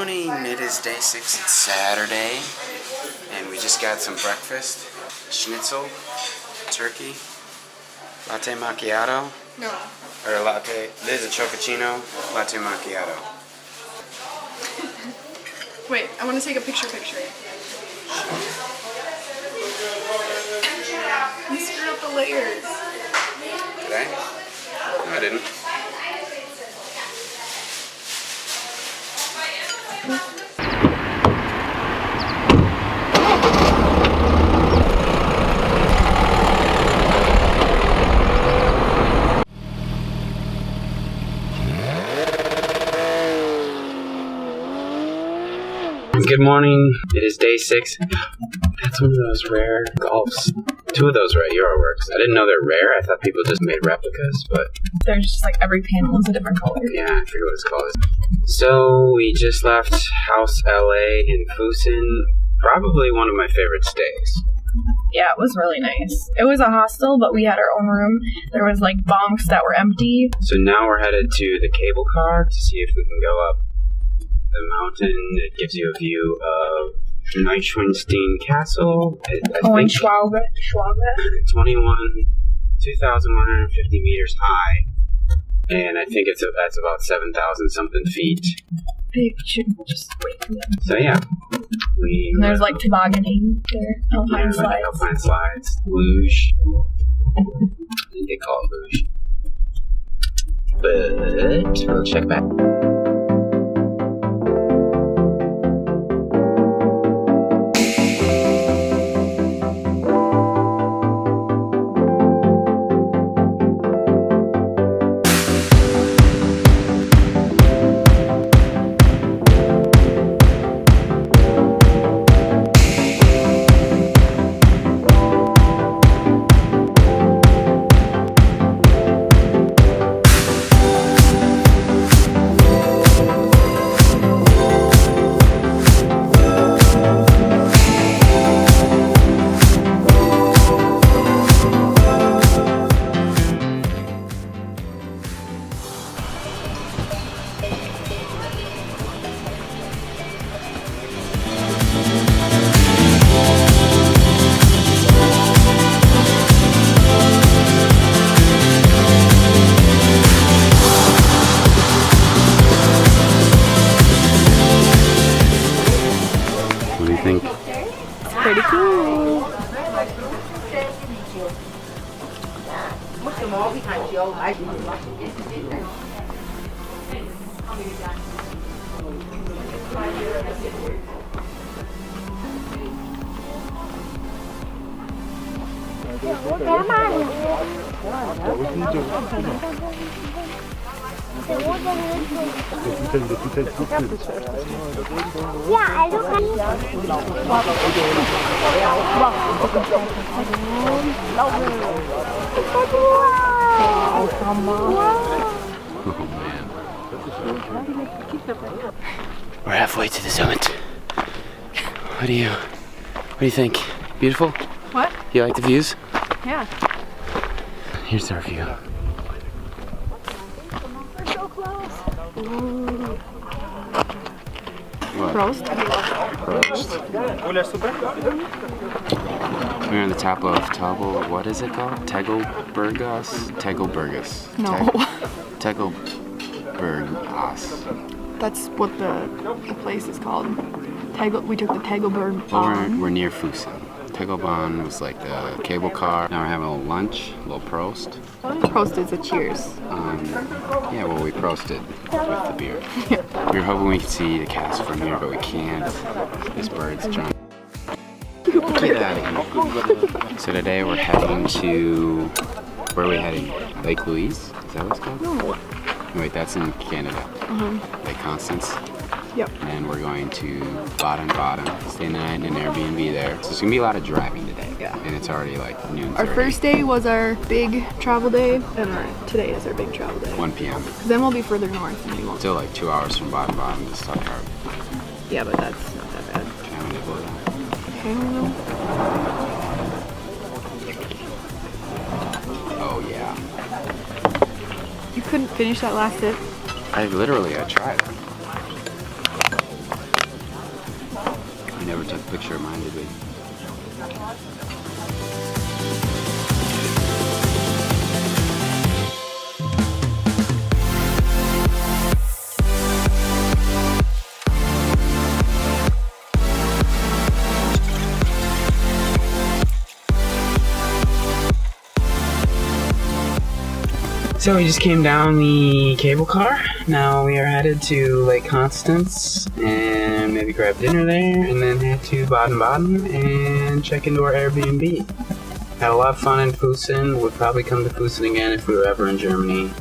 morning, it is day 6, it's Saturday, and we just got some breakfast. Schnitzel, turkey, latte macchiato. No. Or latte, there's a chococino, latte macchiato. Wait, I want to take a picture. You screwed up the layers. Did I? No, I didn't. Good morning. It is day 6. That's one of those rare golfs. 2 of those are at Euroworks. I didn't know they're rare. I thought people just made replicas, but There's just like every panel is a different color. yeah, I forget what it's called. So we just left House LA in Fussen. Probably one of my favorite stays. Yeah, it was really nice. It was a hostel, but we had our own room. There was like bunks that were empty. So now we're headed to the cable car to see if we can go up the mountain. It gives you a view of Neuschwanstein Castle. I think Schwabe. 2,150 meters high, and I think that's about 7,000 something feet. Big, just wait for them. So yeah, And there's like tobogganing there, alpine slides. Like alpine slides, luge. I think they call it luge. But we'll check back. What do you think? It's pretty cool. Oh man. We're halfway to the summit. What do you think? Beautiful? What? You like the views? Yeah. Here's our view. We're so close. What? Roast? We're on the top of what is it called? Tegelbergus. No. Tegelberg. That's what the place is called. We took the Tegelberg. Well, we're near Fussen. Tegelbahn was like the cable car. Now we're having a little lunch, a little prost. Prost is a cheers. Yeah, well, we prosted with the beer. We were hoping we could see the castle from here, but we can't. This bird's giant. Get out of here. So today we're heading to, where are we heading? Lake Louise? Is that what it's called? No. Wait, that's in Canada. Lake Constance. Yep. And we're going to Baden-Baden, staying the night in an AirBNB there. So it's gonna be a lot of driving today. Yeah. And it's already like noon. Our first day was our big travel day, and today is our big travel day. 1 p.m. Then we'll be further north and we won't. Still like 2 hours from Baden-Baden to Stuttgart. Yeah, but that's not that bad. Can I have a nibble of that? I don't know. Oh yeah. You couldn't finish that last sip? I tried. never took a picture of mine, did we? So we just came down the cable car. Now we are headed to Lake Constance and maybe grab dinner there and then head to Baden-Baden and check into our AirBNB. Had a lot of fun in Fussen. We'll probably come to Fussen again if we were ever in Germany.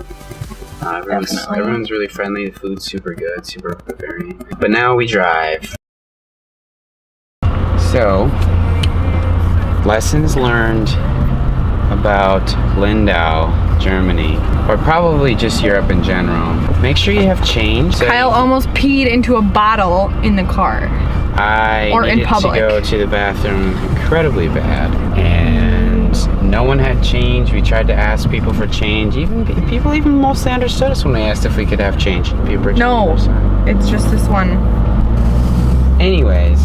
Everyone's really friendly. The food's super good, super very. But now we drive. So, lessons learned about Lindau, Germany, or probably just Europe in general. Make sure you have change. Kyle almost peed into a bottle in the car. I in needed public. to go to the bathroom incredibly bad, and no one had change. We tried to ask people for change. People even mostly understood us when we asked if we could have change. No, it's just this one. Anyways,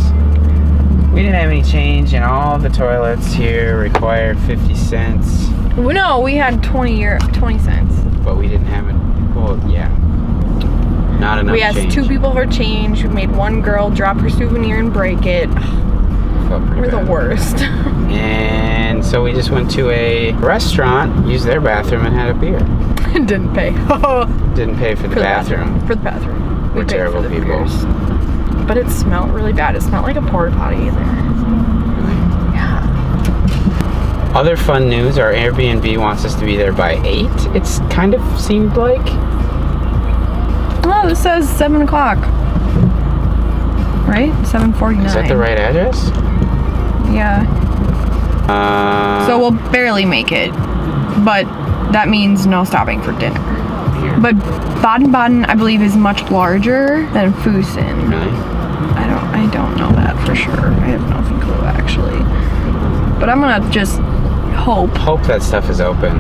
we didn't have any change, and all the toilets here required 50 cents. No, we had 20 cents. But we didn't have it. Well, yeah. Not enough We asked change. 2 people for change. We made one girl drop her souvenir and break it. Felt pretty We're bad. the worst. And so we just went to a restaurant, used their bathroom, and had a beer. Didn't pay. Didn't pay for the bathroom. For the bathroom. We're We paid terrible for the people. beers. But it smelled really bad. It smelled like a porta potty in there. Yeah. Other fun news, our Airbnb wants us to be there by 8. It's kind of seemed like. Oh, this says 7 o'clock. Right? 7:49. Is that the right address? Yeah. So we'll barely make it. But that means no stopping for dinner. Here. But Baden-Baden, I believe, is much larger than Fussen. Really? I don't know that for sure. I have no clue actually. But I'm gonna just hope. Hope that stuff is open.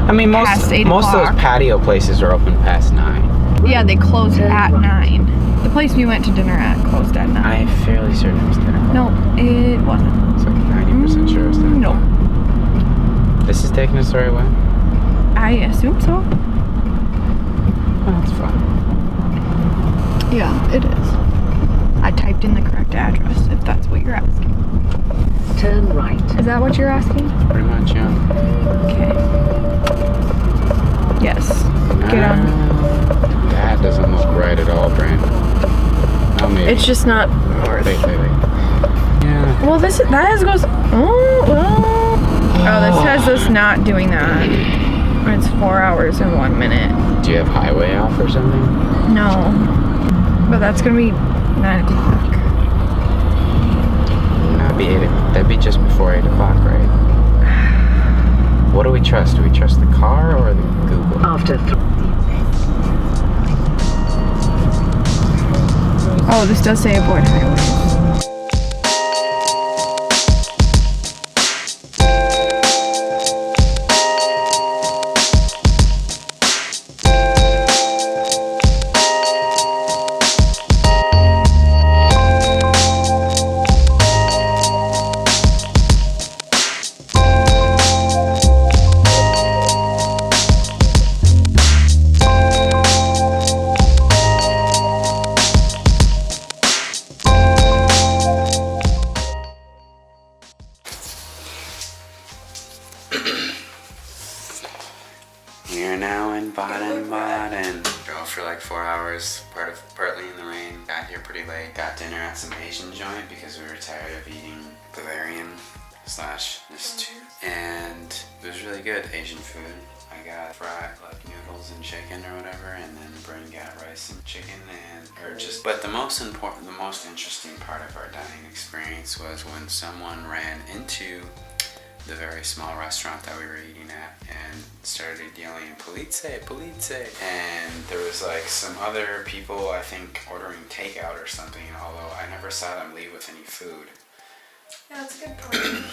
I mean, Past 8 most of those o'clock. patio places are open past 9. Yeah, they closed at 9. The place we went to dinner at closed at 9. I'm fairly certain it was 10 o'clock. No, it wasn't. It's like 90% sure it was 10 No. o'clock. This is taking us the right way? I assume so. Oh, that's fine. Yeah, it is. I typed in the correct address, if that's what you're asking. Turn right. Is that what you're asking? Pretty much, yeah. Okay. Yes. Get on. That doesn't look right at all, Brandon. Oh, maybe. It's just not north. Wait. Yeah. Well, that goes. Oh, this has us not doing that. It's 4 hours and 1 minute. Do you have highway off or something? No. But that's gonna be 9 o'clock. That'd be just before 8 o'clock, right? What do we trust? Do we trust the car or the Google? After Oh, this does say avoid highways. We are now in Baden-Baden. Drove for like 4 hours, partly in the rain. Got here pretty late. Got dinner at some Asian joint because we were tired of eating Bavarian / this too. And it was really good Asian food. I got fried like noodles and chicken or whatever, and then Bryn got rice and chicken but the most interesting part of our dining experience was when someone ran into the very small restaurant that we were eating at and started yelling "Polizei, Polizei," and there was like some other people, I think, ordering takeout or something, although I never saw them leave with any food. Yeah, that's a good point.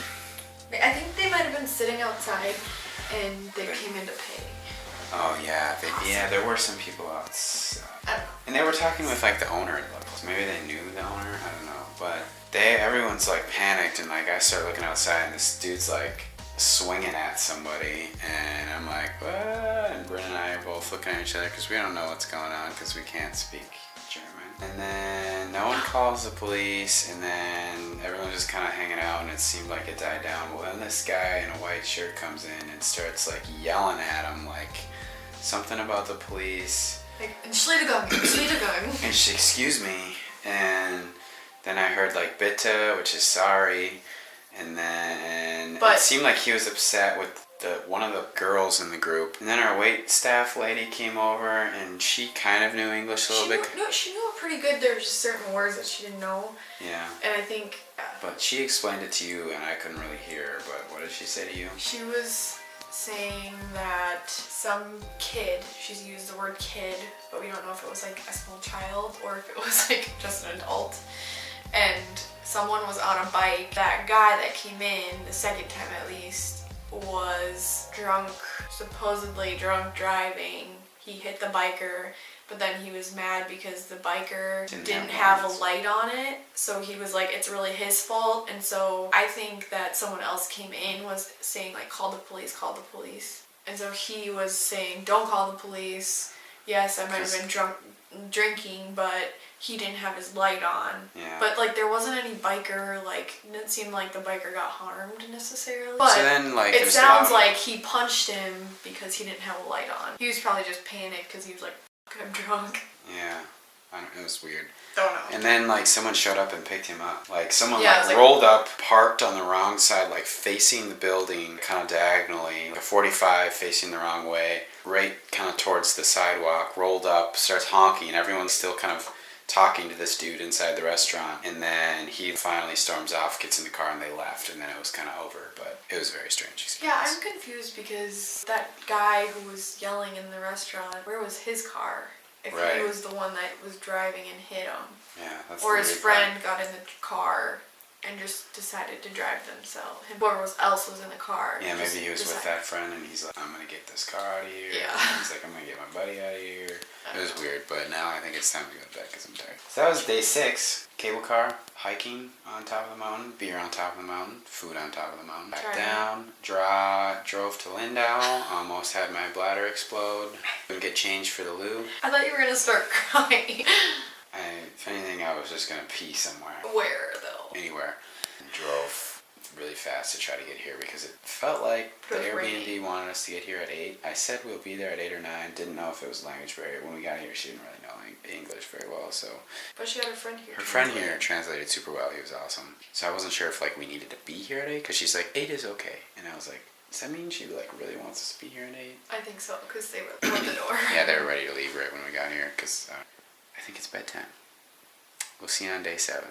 I think they might have been sitting outside and they came in to pay. Oh yeah, there were some people outside. I don't know. And they were talking with like the owner, maybe they knew the owner, I don't know, but everyone's like panicked, and like I start looking outside, and this dude's like swinging at somebody, and I'm like, what? And Bryn and I are both looking at each other because we don't know what's going on because we can't speak German. And then no one calls the police, and then everyone's just kind of hanging out, and it seemed like it died down. Well, then this guy in a white shirt comes in and starts like yelling at him, like something about the police. Like, Entschuldigung. And she, excuse me, and then I heard like bitte, which is sorry, and then it seemed like he was upset with one of the girls in the group. And then our wait staff lady came over, and she kind of knew English a little bit. No, she knew it pretty good. There were just certain words that she didn't know. Yeah. And I think... But she explained it to you, and I couldn't really hear her, but what did she say to you? She was saying that some kid, she's used the word kid, but we don't know if it was like a small child or if it was like just an adult. And someone was on a bike. That guy that came in, the second time at least, was drunk, supposedly drunk driving. He hit the biker, but then he was mad because the biker didn't have a light on it. So he was like, it's really his fault. And so I think that someone else came in was saying like, call the police, call the police. And so he was saying, don't call the police. Yes, I might have been drinking, but he didn't have his light on. Yeah. But like there wasn't any biker, like it didn't seem like the biker got harmed necessarily. But so then, like, it sounds like he punched him because he didn't have a light on. He was probably just panicked because he was like, I'm drunk. Yeah. It was weird. Don't know. And then like someone showed up and picked him up. Like someone like rolled up, parked on the wrong side, like facing the building, kind of diagonally, a 45 facing the wrong way, right kind of towards the sidewalk, rolled up, starts honking, and everyone's still kind of talking to this dude inside the restaurant. And then he finally storms off, gets in the car, and they left, and then it was kind of over. But it was a very strange experience. Yeah, I'm confused because that guy who was yelling in the restaurant, where was his car? If he was the one that was driving and hit him. Yeah, that's or his friend got in the car and just decided to drive themselves. Whoever else was in the car. Yeah, maybe he was with that friend, and he's like, I'm going to get this car out of here. Yeah. And he's like, I'm going to get my buddy out of here. It was weird, but now I think it's time to go to bed because I'm tired. So that was day 6. Cable car, hiking on top of the mountain, beer on top of the mountain, food on top of the mountain. Back down, drove to Lindau, almost had my bladder explode. Couldn't get changed for the loo. I thought you were going to start crying. If anything, I was just going to pee somewhere. Where, though? Anywhere. Drove really fast to try to get here because it felt like the AirBNB wanted us to get here at 8. I said we'll be there at 8 or 9. Didn't know if it was language barrier. When we got here, she didn't really know English very well, so. But she had her friend here. Her friend here translated super well. He was awesome. So I wasn't sure if like we needed to be here at 8 because she's like 8 is okay, and I was like, does that mean she like really wants us to be here at 8? I think so because they were at the door. Yeah, they were ready to leave right when we got here because I think it's bedtime. We'll see you on day 7.